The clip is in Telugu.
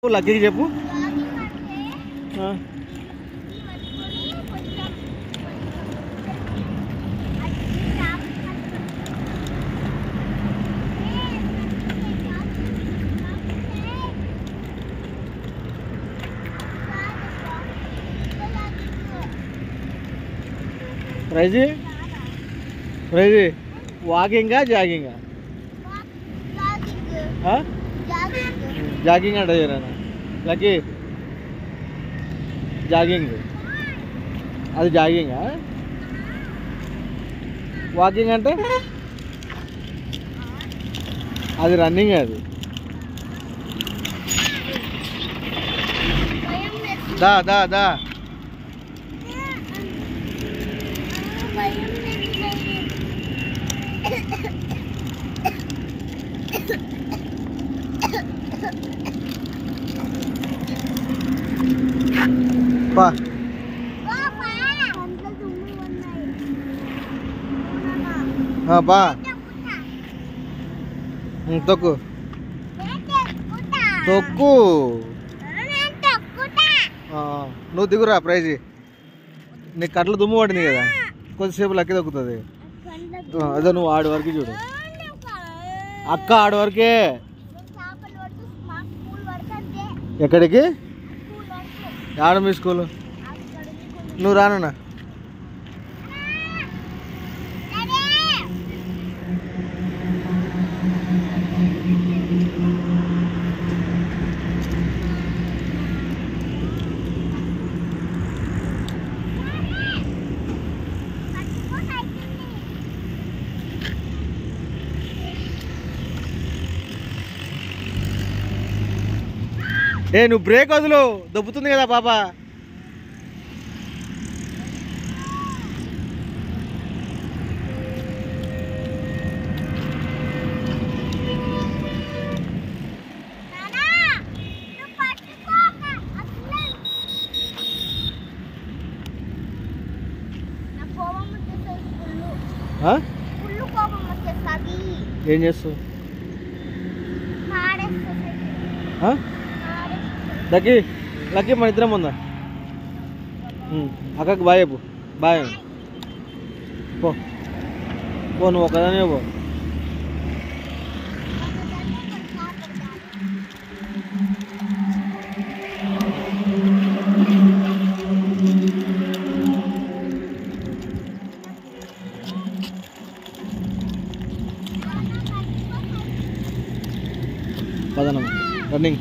లక్కీకి చెప్పు. ప్రైజీ ప్రైజీ వాకింగా జాగింగా? జాగింగ్ అంట చేయరానా లక్కీ? జాగింగ్ అది జాగింగా? వాకింగ్ అంటే అది రన్నింగ్. అది దా దా దా బా బా తొక్కు తొక్కు. నువ్వు దిగురా ప్రైజీ. నీకు కట్ల దుమ్ము పడింది కదా, కొద్దిసేపు లక్కి దొక్కుతుంది. అదే నువ్వు ఆడి వరకు చూడు. అక్క ఆడి వరకే. ఎక్కడికి? ఆడ మీ స్కూల్. నువ్వు రానున్నా. ఏ నువ్వు బ్రేక్ వదులు, దొబ్బుతుంది కదా పాప. ఏం చేస్తావు? లక్కీ లక్కీ మన ఇద్దరం ఉందా? అక్కకి బాయ్ చెప్పు. బాయ్ పో పో, నువ్వు ఒకదానే పో. పదనమ్మ రన్నింగ్.